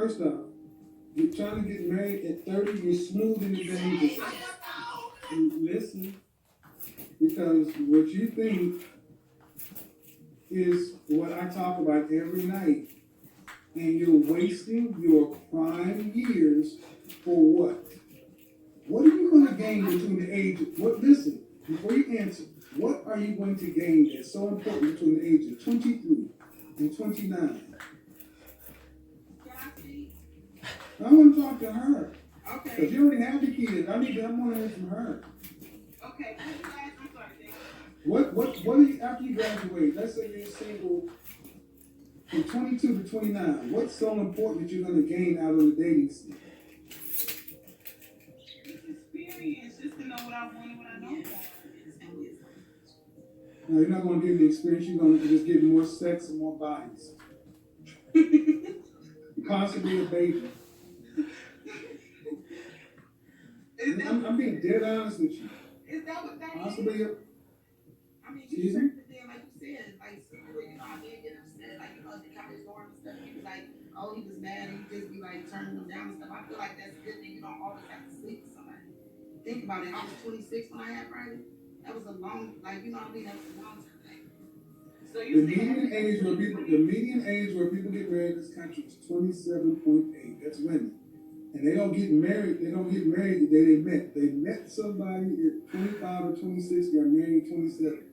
First off, you're trying to get married at 30, you're smoothing the danger. Listen, because what you think is what I talk about every night, and you're wasting your prime years for what? What are you going to gain between the ages? What? Listen, before you answer, what are you going to gain that's so important between the ages of 23 and 29? I want to talk to her. Okay. Because you already have the kids. I want to hear from her. Okay. I'm sorry. What are you, after you graduate, let's say you're single from 22 to 29, what's so important that you're going to gain out of the dating scene? Experience, just to know what I want and what I don't want. No, you're not going to get the experience. You're going to just get more sex and more bodies. Possibly a baby. I'm being dead honest with you. Is that what that possibly is? I mean, you said the thing, like you said, like, I did get upset, like, the college dorm and stuff. He was like, oh, he was mad, and he just be like turning them down and stuff. I feel like that's a good thing. You don't always have to sleep with somebody. Think about it. I was 26 when I had Riley. That was a long, like, you know what I mean? That was a long time. So you the median age where people get married in this country is 27.8. That's women. And they don't get married. They don't get married the day they met. They met somebody at 25 or 26, got married at 27.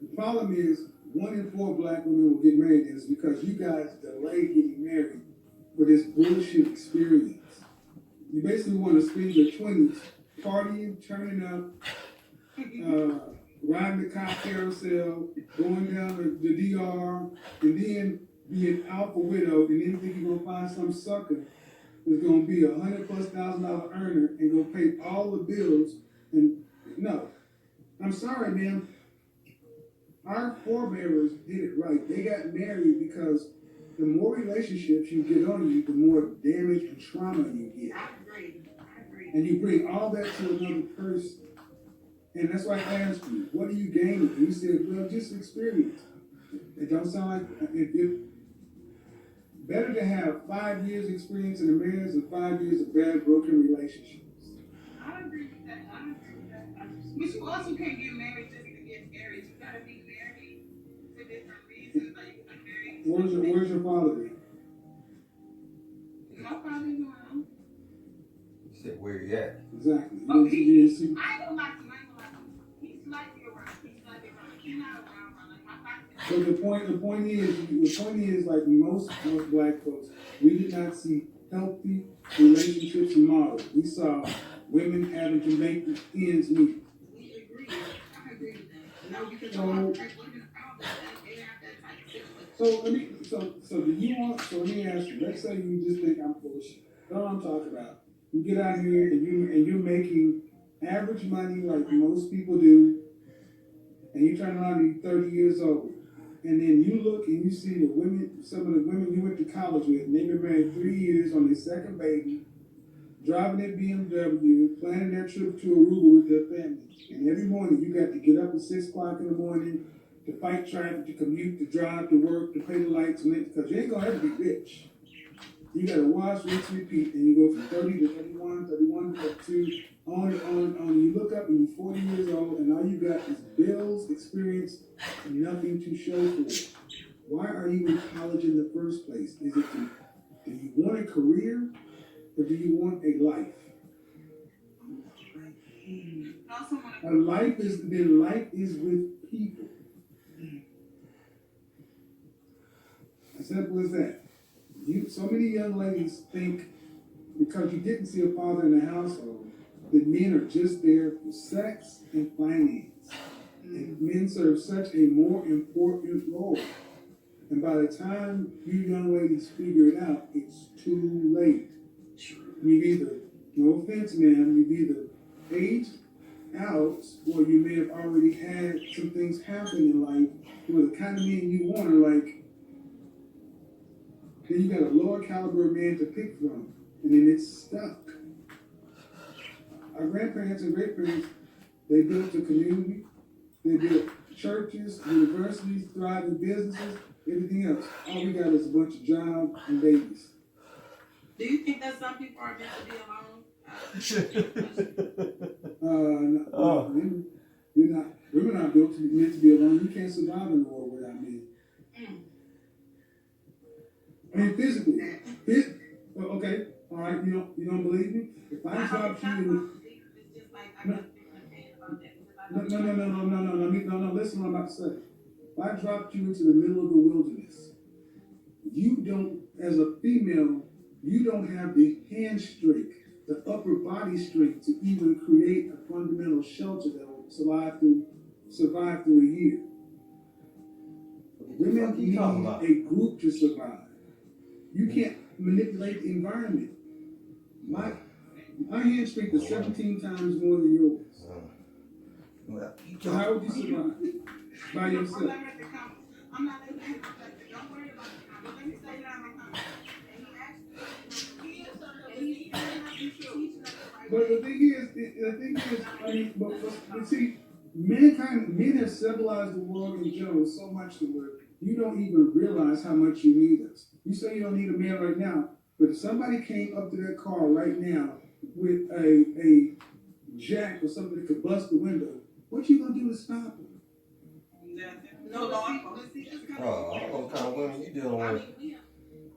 The problem is 1 in 4 black women will get married is because you guys delay getting married for this bullshit experience. You basically want to spend your 20s partying, turning up, riding the car carousel, going down the DR, and then be an alpha widow, and then think you're going to find some sucker that's going to be $100,000+ earner and going to pay all the bills. And no, I'm sorry, man. Our forebears did it right. They got married because the more relationships you get on you, the more damage and trauma you get. I agree. And you bring all that to another person. And that's why I asked you, what do you gain? And you said, well, just experience. It don't sound like it better to have 5 years experience in a marriage than 5 years of bad, broken relationships. I agree with that. But you also can't get married just to get married. You gotta be married for different reasons. Like you get married. Where's your father? My father's around. You said where you at? Exactly. Oh, I don't like him. He's slightly around. He's not around. Like my father. So the point is, like most black folks, we did not see healthy relationships modeled. We saw women having to make ends meet. We agree. I agree with that. No, because women found that they have that type of situation. So let me ask you, let's say you just think I'm full of shit. That's what I'm talking about. You get out here and you're making average money like most people do, and you turn around and you're 30 years old. And then you look and you see the women, some of the women you went to college with, and they've been married 3 years on their second baby, driving their BMW, planning their trip to Aruba with their family. And every morning you got to get up at 6 o'clock in the morning to fight traffic, to commute, to drive to work, to pay the lights, because you ain't gonna ever be rich. You gotta wash, rinse, repeat, and you go from 30 to 31, 31 to 32, on and on and on. You look up and you're 40 years old, and all you got is bills, experience, and nothing to show for it. Why are you in college in the first place? Is it do you want a career, or do you want a life? A life is with people. As simple as that. So many young ladies think because you didn't see a father in the household, that men are just there for sex and finance. And men serve such a more important role. And by the time you young ladies figure it out, it's too late. You've either, no offense, ma'am, you've either aged out or you may have already had some things happen in life where the kind of men you want are like, then you got a lower caliber man to pick from, and then it's stuck. Our grandparents and great-parents, they built a community, they built churches, universities, thriving businesses, everything else. All we got is a bunch of jobs and babies. Do you think that some people are meant to be alone? You're not. Women are built to be meant to be alone. You can't survive in the world without men. I mean, physically. Okay, all right. You don't believe me? If I dropped you, no. Listen, what I'm about to say. If I dropped you into the middle of the wilderness, you don't, as a female, you don't have the hand strength, the upper body strength to even create a fundamental shelter that will survive through a year. Women need a group to survive. You can't manipulate the environment. My hand strength is 17 times more than yours. So how would you survive? By yourself. I'm not letting that happen. Don't worry about it. But let me say that I'm a But the thing is, I mean, but see, men have civilized the world in general so much to where you don't even realize how much you need us. You say you don't need a man right now, but if somebody came up to that car right now with a jack or something that could bust the window, what you gonna do to stop them? No, what kind of women you dealing with?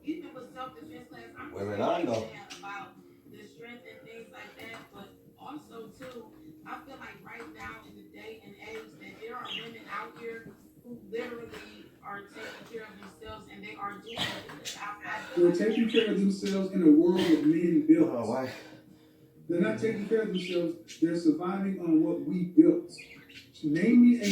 Even with self-defense class, I'm Women I know about the strength and things like that, but also too, I feel like right now in the day and age that there are women out here who literally are taking care of themselves and they are doing it. They're taking care of themselves in a world of men built. They're not taking care of themselves. They're surviving on what we built. Name me a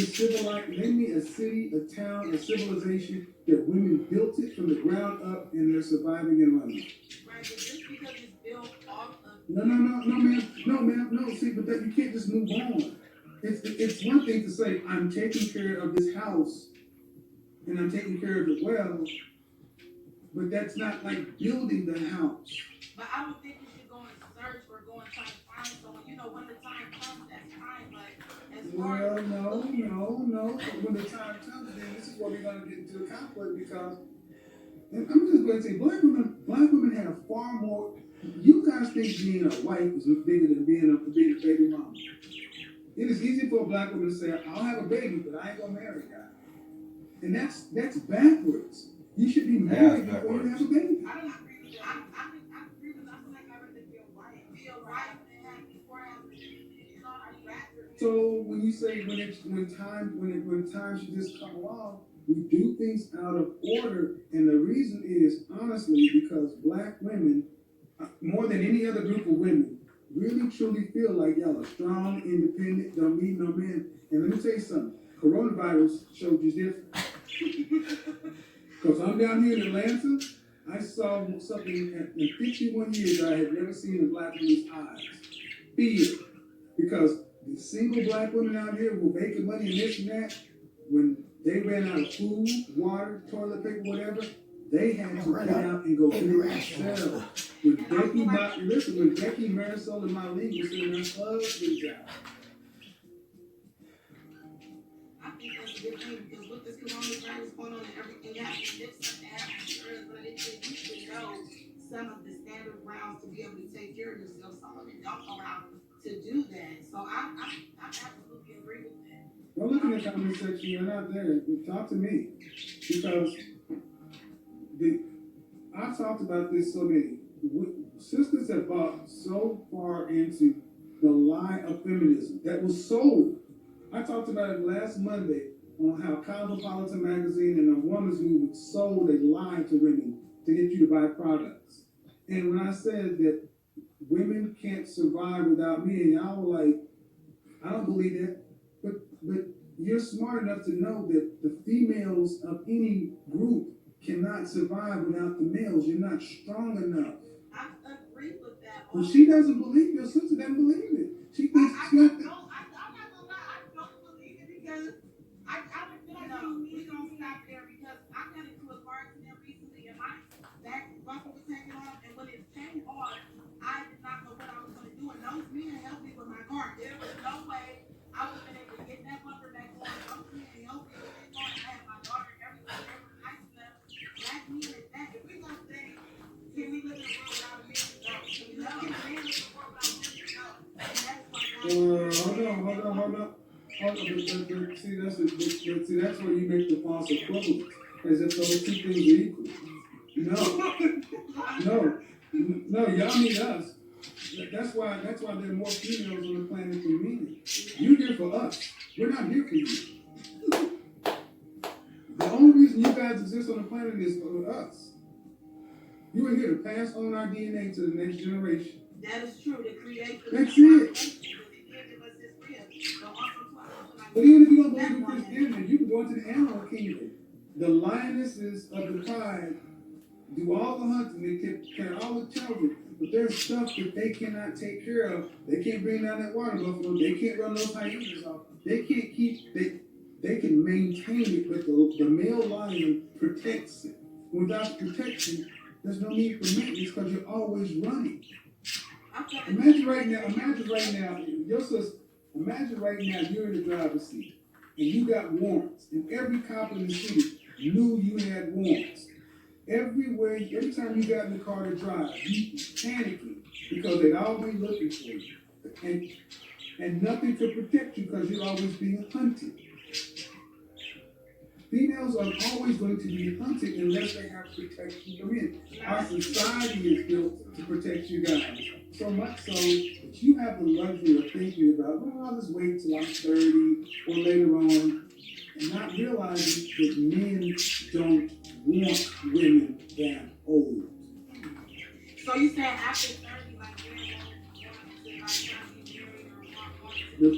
city, a town, a civilization that women built it from the ground up and they're surviving and running. Right, but just because it's built off of... No, ma'am. No, see, but that you can't just move on. It's one thing to say, I'm taking care of this house and I'm taking care of it well, but that's not like building the house. But I don't think you should go and search or go and try to find someone. You know, when the time comes, that's fine, but as far as... No. When the time comes, then this is where we're going to get into a conflict because, and I'm just going to say, black women have far more. You guys think being a wife is bigger than being a baby mama. It is easy for a black woman to say, I'll have a baby, but I ain't going to marry a guy. And that's backwards. You should be married before you have a baby. I don't agree with that. I agree with that. I feel like I would be a wife. Be a wife and have before having a baby. It's not backwards. So when you say when time should just come along, we do things out of order, and the reason is honestly because black women, more than any other group of women, really truly feel like y'all are strong, independent, don't need no man. And let me tell you something, coronavirus showed you different. Because I'm down here in Atlanta, I saw something in 51 years I had never seen in black women's eyes. Fear. Because the single black women out here who are making money and this and that, when they ran out of food, water, toilet paper, whatever, they had to get out and go get it themselves. When Becky, Marisol, and Marlene was in their husband's job. I think that's a good thing because with this coronavirus going on and everything else, it's something happening, but you should know some of the standard grounds to be able to take care of yourself. Some of them don't know how to do that. So I absolutely agree with that. Don't look in the comment section, you're not there. Talk to me. Because I've talked about this so many. Sisters have bought so far into the lie of feminism that was sold. I talked about it last Monday on how Cosmopolitan Magazine and the Women's Movement sold a lie to women to get you to buy products. And when I said that women can't survive without me, and y'all were like, I don't believe that. But you're smart enough to know that the females of any group cannot survive without the males. You're not strong enough. I agree with that. Well, she doesn't believe your sister doesn't believe it. She thinks I'm not gonna lie, I don't believe it because I would feel like we don't stop there because I got into a car accident recently and my back bumper was taken off, and when it came off, I did not know what I was gonna do, and those men helped me with my car. There was no way I would have been able to get that bumper back on. Those men helped me with that car. I had my daughter and everything. They were nice enough. Black men is that. If we gonna say, can we live in a world without See, that's where you make the false equivalence, as if those two things are equal. No, y'all need us. That's why there are more females on the planet than men. You're here for us. We're not here for you. The only reason you guys exist on the planet is for us. You are here to pass on our DNA to the next generation. That is true. To create the That's it. But even if you don't believe in Christianity, you can go into the animal kingdom. The lionesses of the tribe do all the hunting, they can carry all the children, but there's stuff that they cannot take care of. They can't bring down that water buffalo. They can't run those hyenas off. They can't keep. They can maintain it, but the male lion protects it. Without protection, there's no need for maintenance because you're always running. Imagine right now, your sister. Imagine right now you're in the driver's seat and you got warrants, and every cop in the city knew you had warrants. Every time you got in the car to drive, you panicking because they'd always looking for you, and nothing to protect you because you're always being hunted. Females are always going to be hunted unless they have protection from men. Our society is built to protect you guys. So much so that you have the luxury of thinking about, well, I'll just wait till I'm 30 or later on, and not realizing that men don't want women that old. So you said after 30, like, women won't say, like, trying to get married or want to. The